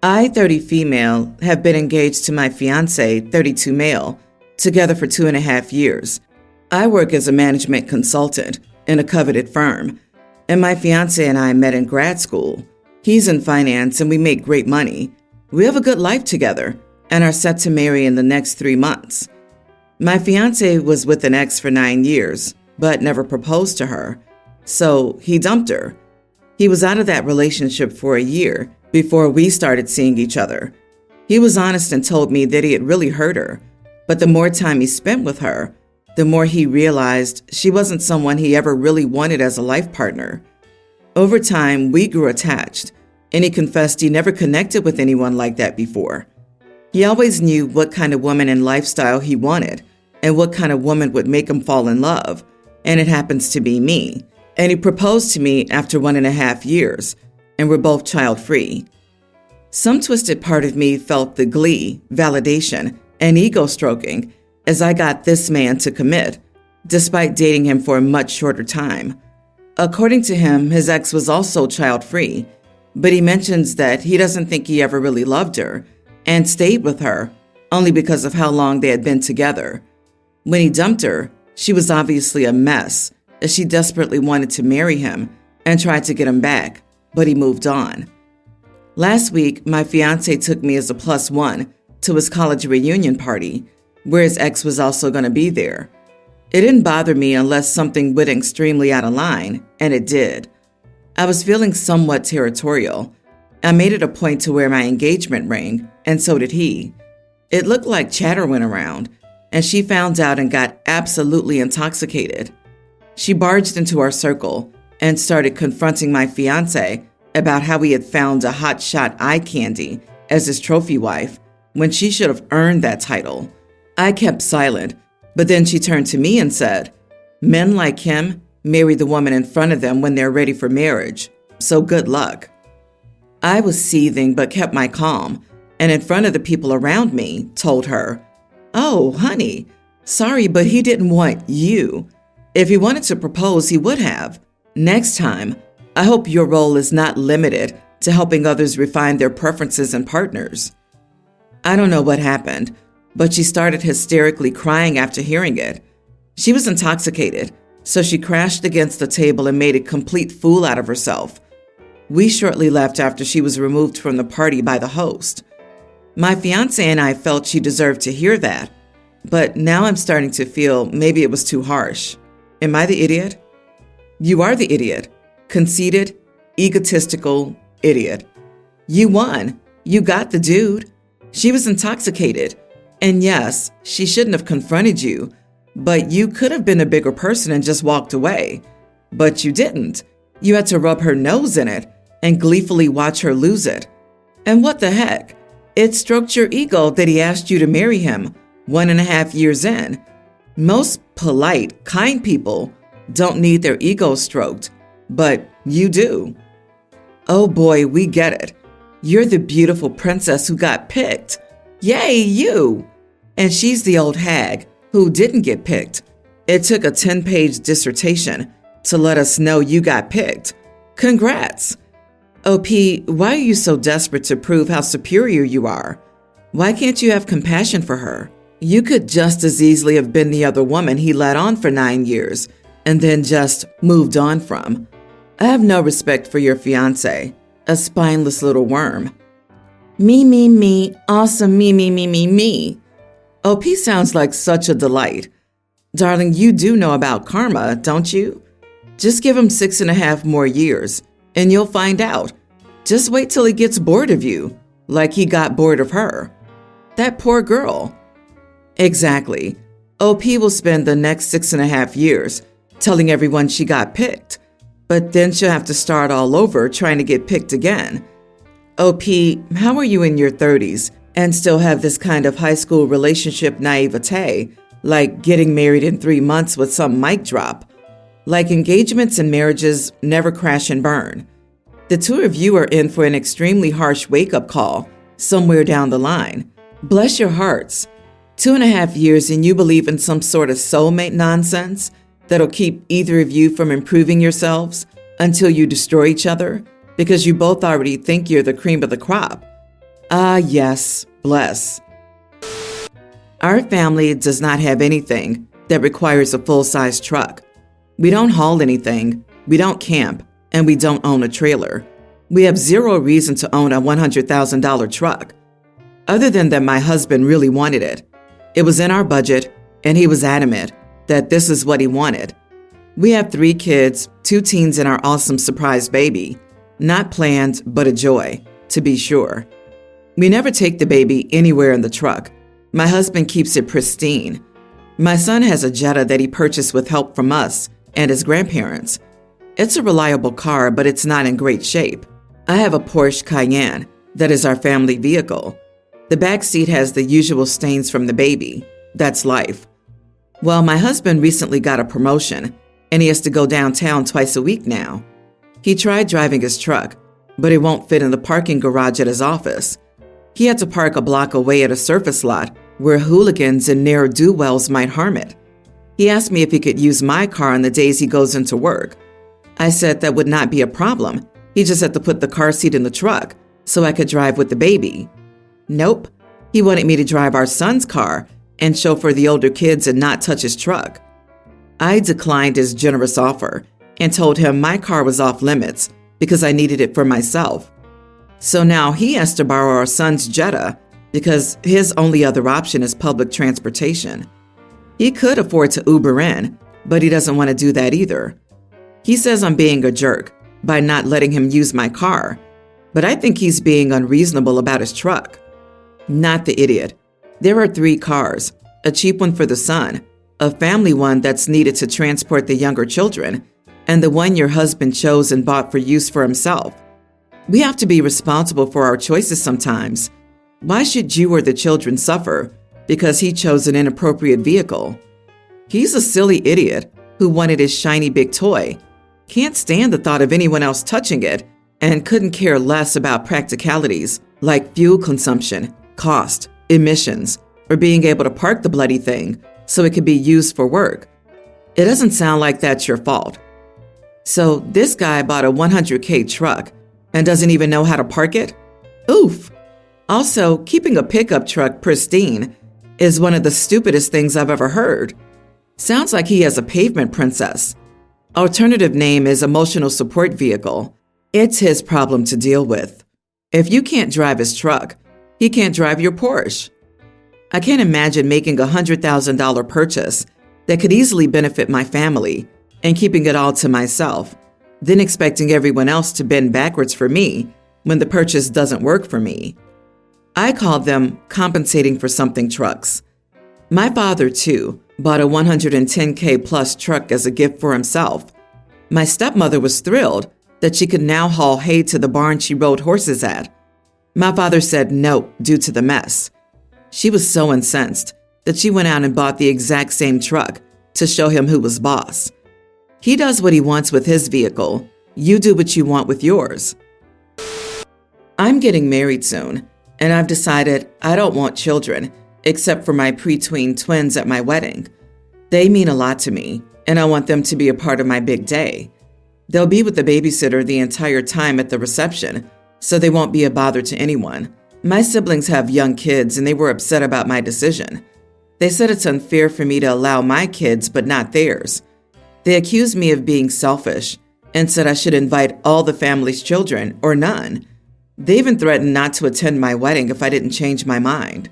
I, 30 female, have been engaged to my fiance, 32 male, together for 2.5 years. I work as a management consultant in a coveted firm, and my fiance and I met in grad school. He's in finance and we make great money. We have a good life together and are set to marry in the next 3 months. My fiance was with an ex for 9 years, but never proposed to her, so he dumped her. He was out of that relationship for a year before we started seeing each other. He was honest and told me that he had really hurt her, but the more time he spent with her, the more he realized she wasn't someone he ever really wanted as a life partner. Over time, we grew attached, and he confessed he never connected with anyone like that before. He always knew what kind of woman and lifestyle he wanted and what kind of woman would make him fall in love, and it happens to be me. And he proposed to me after 1.5 years, and we're both child-free. Some twisted part of me felt the glee, validation, and ego stroking as I got this man to commit, despite dating him for a much shorter time. According to him, his ex was also child-free, but he mentions that he doesn't think he ever really loved her and stayed with her only because of how long they had been together. When he dumped her, she was obviously a mess, as she desperately wanted to marry him and tried to get him back, but he moved on. Last week, my fiance took me as a +1 to his college reunion party, where his ex was also going to be there. It didn't bother me unless something went extremely out of line, and it did. I was feeling somewhat territorial. I made it a point to wear my engagement ring, and so did he. It looked like chatter went around, and she found out and got absolutely intoxicated. She barged into our circle and started confronting my fiance about how he had found a hotshot eye candy as his trophy wife when she should have earned that title. I kept silent, but then she turned to me and said, "Men like him marry the woman in front of them when they're ready for marriage, so good luck." I was seething but kept my calm, and in front of the people around me, told her, "Oh, honey, sorry, but he didn't want you. If he wanted to propose, he would have. Next time, I hope your role is not limited to helping others refine their preferences and partners." I don't know what happened, but she started hysterically crying after hearing it. She was intoxicated, so she crashed against the table and made a complete fool out of herself. We shortly left after she was removed from the party by the host. My fiance and I felt she deserved to hear that, but now I'm starting to feel maybe it was too harsh. Am I the idiot? You are the idiot. Conceited, egotistical idiot. You won. You got the dude. She was intoxicated. And yes, she shouldn't have confronted you, but you could have been a bigger person and just walked away. But you didn't. You had to rub her nose in it and gleefully watch her lose it. And what the heck? It stroked your ego that he asked you to marry him 1.5 years in. Most polite, kind people don't need their ego stroked, but you do. Oh boy, we get it. You're the beautiful princess who got picked. Yay, you! And she's the old hag who didn't get picked. It took a 10-page dissertation to let us know you got picked. Congrats! OP, why are you so desperate to prove how superior you are? Why can't you have compassion for her? You could just as easily have been the other woman he led on for 9 years and then just moved on from. I have no respect for your fiance, a spineless little worm. Me, awesome me. OP sounds like such a delight. Darling, you do know about karma, don't you? Just give him 6.5 more years, and you'll find out. Just wait till he gets bored of you, like he got bored of her. That poor girl. Exactly. OP will spend the next 6.5 years telling everyone she got picked, but then she'll have to start all over trying to get picked again. OP, how are you in your 30s and still have this kind of high school relationship naivete, like getting married in 3 months with some mic drop? Like engagements and marriages never crash and burn. The two of you are in for an extremely harsh wake-up call somewhere down the line. Bless your hearts. 2.5 years and you believe in some sort of soulmate nonsense that'll keep either of you from improving yourselves until you destroy each other because you both already think you're the cream of the crop. Ah, yes, bless. Our family does not have anything that requires a full-size truck. We don't haul anything, we don't camp, and we don't own a trailer. We have zero reason to own a $100,000 truck, other than that my husband really wanted it. It was in our budget, and he was adamant that this is what he wanted. We have 3 kids, 2 teens, and our awesome surprise baby. Not planned, but a joy, to be sure. We never take the baby anywhere in the truck. My husband keeps it pristine. My son has a Jetta that he purchased with help from us and his grandparents. It's a reliable car, but it's not in great shape. I have a Porsche Cayenne that is our family vehicle. The back seat has the usual stains from the baby. That's life. Well, my husband recently got a promotion, and he has to go downtown twice a week now. He tried driving his truck, but it won't fit in the parking garage at his office. He had to park a block away at a surface lot where hooligans and ne'er-do-wells might harm it. He asked me if he could use my car on the days he goes into work. I said that would not be a problem. He just had to put the car seat in the truck so I could drive with the baby. Nope. He wanted me to drive our son's car and chauffeur the older kids and not touch his truck. I declined his generous offer and told him my car was off limits because I needed it for myself. So now he has to borrow our son's Jetta because his only other option is public transportation. He could afford to Uber in, but he doesn't want to do that either. He says I'm being a jerk by not letting him use my car, but I think he's being unreasonable about his truck. Not the idiot. There are 3 cars, a cheap one for the son, a family one that's needed to transport the younger children, and the one your husband chose and bought for use for himself. We have to be responsible for our choices sometimes. Why should you or the children suffer because he chose an inappropriate vehicle? He's a silly idiot who wanted his shiny big toy, can't stand the thought of anyone else touching it, and couldn't care less about practicalities like fuel consumption, cost, emissions, or being able to park the bloody thing so it could be used for work. It doesn't sound like that's your fault. So this guy bought a $100K truck and doesn't even know how to park it? Oof. Also, keeping a pickup truck pristine is one of the stupidest things I've ever heard. Sounds like he has a pavement princess. Alternative name is emotional support vehicle. It's his problem to deal with. If you can't drive his truck, he can't drive your Porsche. I can't imagine making a $100,000 purchase that could easily benefit my family and keeping it all to myself, then expecting everyone else to bend backwards for me when the purchase doesn't work for me. I call them compensating for something trucks. My father, too, bought a $110K plus truck as a gift for himself. My stepmother was thrilled that she could now haul hay to the barn she rode horses at. My father said no due to the mess. She was so incensed that she went out and bought the exact same truck to show him who was boss. He does what he wants with his vehicle. You do what you want with yours. I'm getting married soon, and I've decided I don't want children except for my pre-tween twins at my wedding. They mean a lot to me, and I want them to be a part of my big day. They'll be with the babysitter the entire time at the reception, so they won't be a bother to anyone. My siblings have young kids, and they were upset about my decision. They said it's unfair for me to allow my kids, but not theirs. They accused me of being selfish and said I should invite all the family's children or none. They even threatened not to attend my wedding if I didn't change my mind.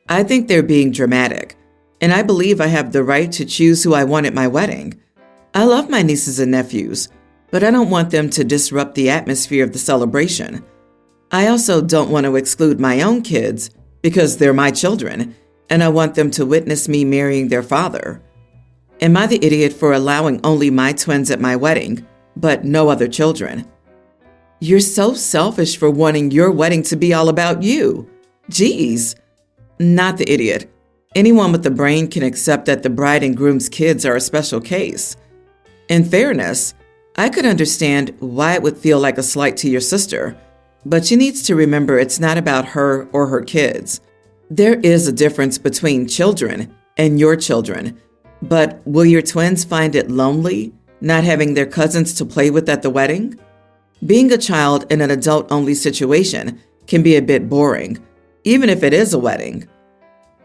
I think they're being dramatic, and I believe I have the right to choose who I want at my wedding. I love my nieces and nephews, but I don't want them to disrupt the atmosphere of the celebration. I also don't want to exclude my own kids because they're my children, and I want them to witness me marrying their father. Am I the idiot for allowing only my twins at my wedding, but no other children? You're so selfish for wanting your wedding to be all about you. Geez. Not the idiot. Anyone with a brain can accept that the bride and groom's kids are a special case. In fairness, I could understand why it would feel like a slight to your sister, but she needs to remember it's not about her or her kids. There is a difference between children and your children, but will your twins find it lonely not having their cousins to play with at the wedding? Being a child in an adult-only situation can be a bit boring, even if it is a wedding.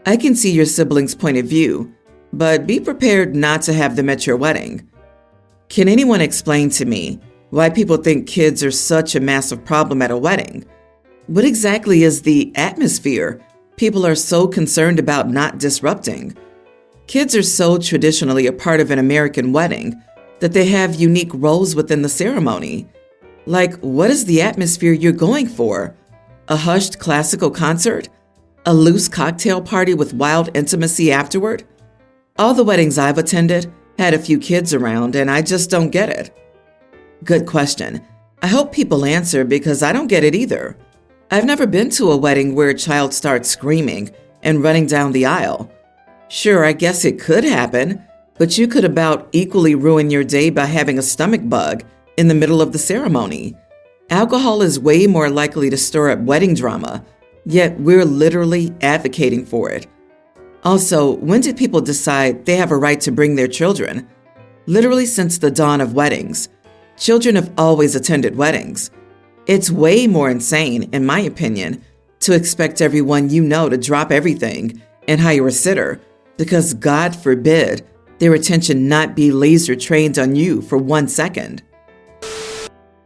I can see your siblings' point of view, but be prepared not to have them at your wedding. Can anyone explain to me why people think kids are such a massive problem at a wedding? What exactly is the atmosphere people are so concerned about not disrupting? Kids are so traditionally a part of an American wedding that they have unique roles within the ceremony. Like, what is the atmosphere you're going for? A hushed classical concert? A loose cocktail party with wild intimacy afterward? All the weddings I've attended had a few kids around, and I just don't get it. Good question. I hope people answer because I don't get it either. I've never been to a wedding where a child starts screaming and running down the aisle. Sure, I guess it could happen, but you could about equally ruin your day by having a stomach bug in the middle of the ceremony. Alcohol is way more likely to stir up wedding drama, yet we're literally advocating for it. Also, when did people decide they have a right to bring their children? Literally since the dawn of weddings. Children have always attended weddings. It's way more insane, in my opinion, to expect everyone you know to drop everything and hire a sitter because, God forbid, their attention not be laser trained on you for 1 second.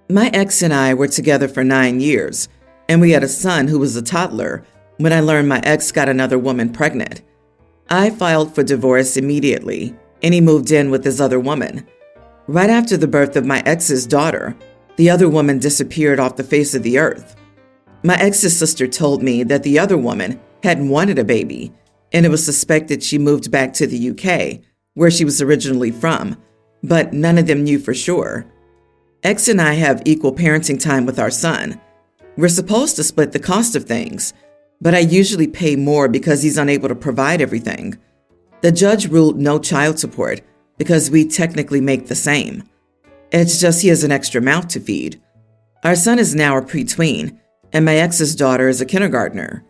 My ex and I were together for 9 years, and we had a son who was a toddler when I learned my ex got another woman pregnant. I filed for divorce immediately, and he moved in with his other woman. Right after the birth of my ex's daughter, the other woman disappeared off the face of the earth. My ex's sister told me that the other woman hadn't wanted a baby, and it was suspected she moved back to the UK, where she was originally from, but none of them knew for sure. Ex and I have equal parenting time with our son. We're supposed to split the cost of things, but I usually pay more because he's unable to provide everything. The judge ruled no child support because we technically make the same. It's just he has an extra mouth to feed. Our son is now a preteen, and my ex's daughter is a kindergartner.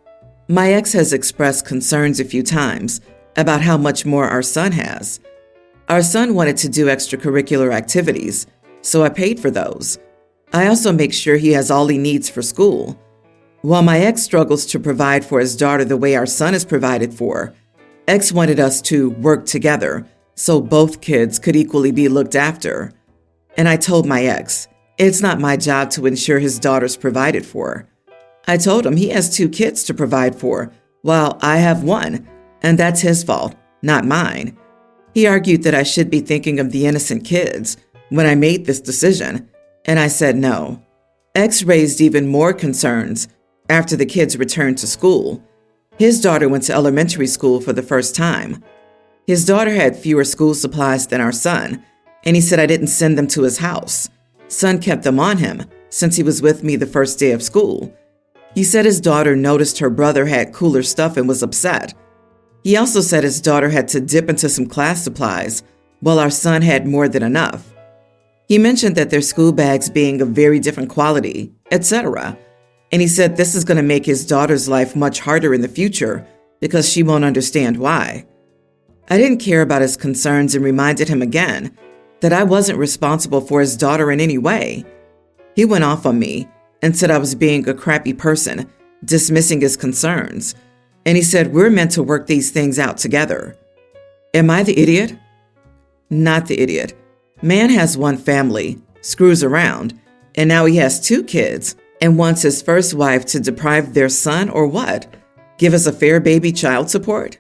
My ex has expressed concerns a few times about how much more our son has. Our son wanted to do extracurricular activities, so I paid for those. I also make sure he has all he needs for school. While my ex struggles to provide for his daughter the way our son is provided for, ex wanted us to work together so both kids could equally be looked after. And I told my ex, it's not my job to ensure his daughter's provided for. I told him he has 2 kids to provide for, while I have 1, and that's his fault, not mine. He argued that I should be thinking of the innocent kids when I made this decision, and I said no. Ex raised even more concerns after the kids returned to school. His daughter went to elementary school for the first time. His daughter had fewer school supplies than our son, and he said I didn't send them to his house. Son kept them on him since he was with me the first day of school. He said his daughter noticed her brother had cooler stuff and was upset. He also said his daughter had to dip into some class supplies while our son had more than enough. He mentioned that their school bags being of very different quality, etc. And he said this is going to make his daughter's life much harder in the future because she won't understand why. I didn't care about his concerns and reminded him again that I wasn't responsible for his daughter in any way. He went off on me and said I was being a crappy person, dismissing his concerns. And he said we're meant to work these things out together. Am I the idiot? Not the idiot. Man has 1 family, screws around, and now he has 2 kids and wants his first wife to deprive their son or what? Give us a fair baby child support?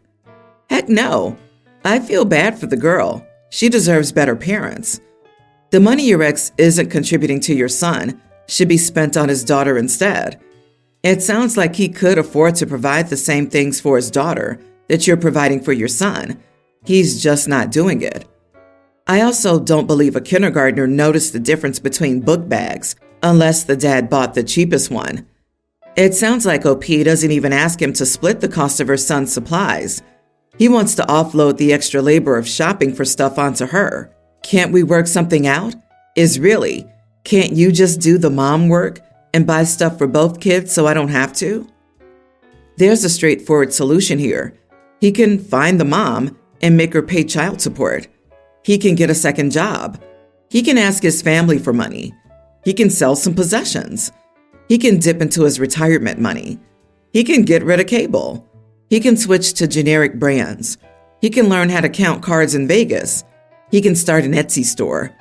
Heck no. I feel bad for the girl. She deserves better parents. The money your ex isn't contributing to your son should be spent on his daughter instead. It sounds like he could afford to provide the same things for his daughter that you're providing for your son. He's just not doing it. I also don't believe a kindergartner noticed the difference between book bags unless the dad bought the cheapest one. It sounds like OP doesn't even ask him to split the cost of her son's supplies. He wants to offload the extra labor of shopping for stuff onto her. Can't we work something out? Can't you just do the mom work and buy stuff for both kids so I don't have to? There's a straightforward solution here. He can find the mom and make her pay child support. He can get a second job. He can ask his family for money. He can sell some possessions. He can dip into his retirement money. He can get rid of cable. He can switch to generic brands. He can learn how to count cards in Vegas. He can start an Etsy store.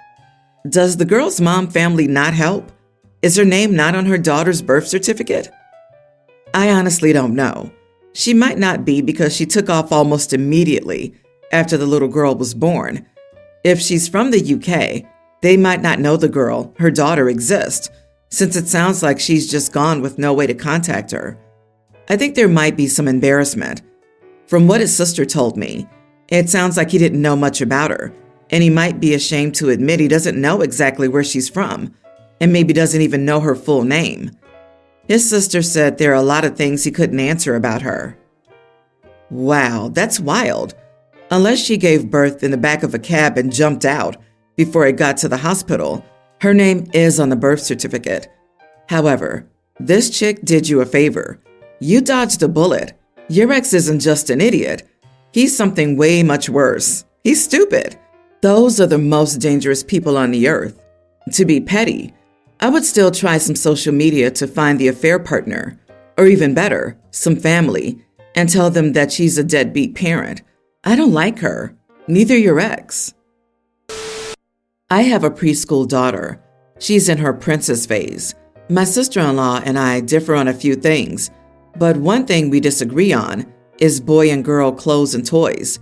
Does the girl's mom family not help? Is her name not on her daughter's birth certificate? I honestly don't know. She might not be because she took off almost immediately after the little girl was born. If she's from the UK, they might not know the girl, her daughter, exists, since it sounds like she's just gone with no way to contact her. I think there might be some embarrassment. From what his sister told me, it sounds like he didn't know much about her, and he might be ashamed to admit he doesn't know exactly where she's from, and maybe doesn't even know her full name. His sister said there are a lot of things he couldn't answer about her. Wow, that's wild. Unless she gave birth in the back of a cab and jumped out before it got to the hospital, her name is on the birth certificate. However, this chick did you a favor. You dodged a bullet. Your ex isn't just an idiot. He's something way much worse. He's stupid. Those are the most dangerous people on the earth. To be petty, I would still try some social media to find the affair partner, or even better, some family, and tell them that she's a deadbeat parent. I don't like her. Neither your ex. I have a preschool daughter. She's in her princess phase. My sister-in-law and I differ on a few things, but one thing we disagree on is boy and girl clothes and toys.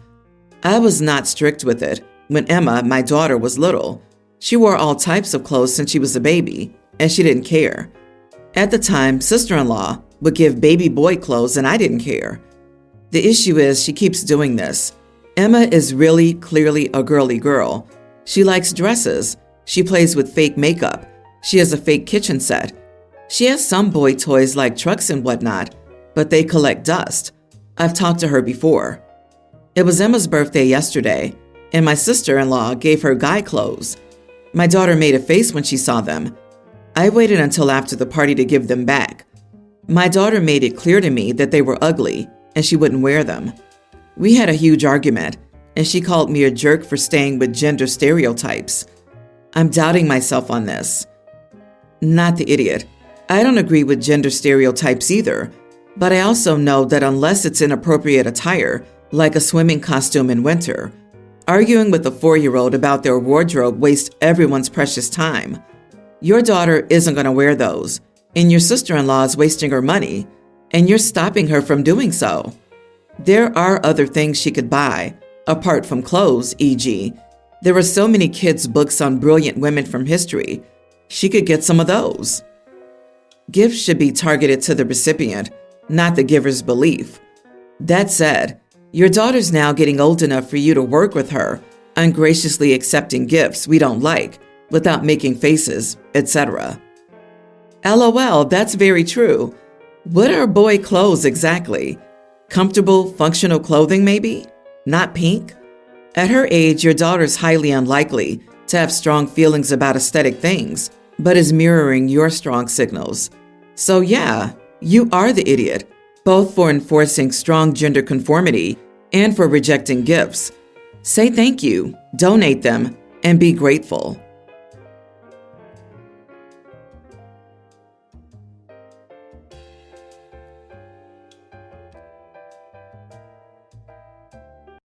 I was not strict with it when Emma, my daughter, was little. She wore all types of clothes since she was a baby, and she didn't care. At the time, sister-in-law would give baby boy clothes, and I didn't care. The issue is she keeps doing this. Emma is really clearly a girly girl. She likes dresses. She plays with fake makeup. She has a fake kitchen set. She has some boy toys like trucks and whatnot, but they collect dust. I've talked to her before. It was Emma's birthday yesterday, and my sister-in-law gave her guy clothes. My daughter made a face when she saw them. I waited until after the party to give them back. My daughter made it clear to me that they were ugly and she wouldn't wear them. We had a huge argument, and she called me a jerk for staying with gender stereotypes. I'm doubting myself on this. Not the idiot. I don't agree with gender stereotypes either, but I also know that unless it's inappropriate attire, like a swimming costume in winter, arguing with a 4-year-old about their wardrobe wastes everyone's precious time. Your daughter isn't going to wear those, and your sister-in-law is wasting her money, and you're stopping her from doing so. There are other things she could buy, apart from clothes, e.g. There are so many kids' books on brilliant women from history. She could get some of those. Gifts should be targeted to the recipient, not the giver's belief. That said, your daughter's now getting old enough for you to work with her, ungraciously accepting gifts we don't like, without making faces, etc. LOL, that's very true. What are boy clothes exactly? Comfortable, functional clothing maybe? Not pink? At her age, your daughter's highly unlikely to have strong feelings about aesthetic things, but is mirroring your strong signals. So yeah, you are the idiot, both for enforcing strong gender conformity and for rejecting gifts. Say thank you, donate them, and be grateful.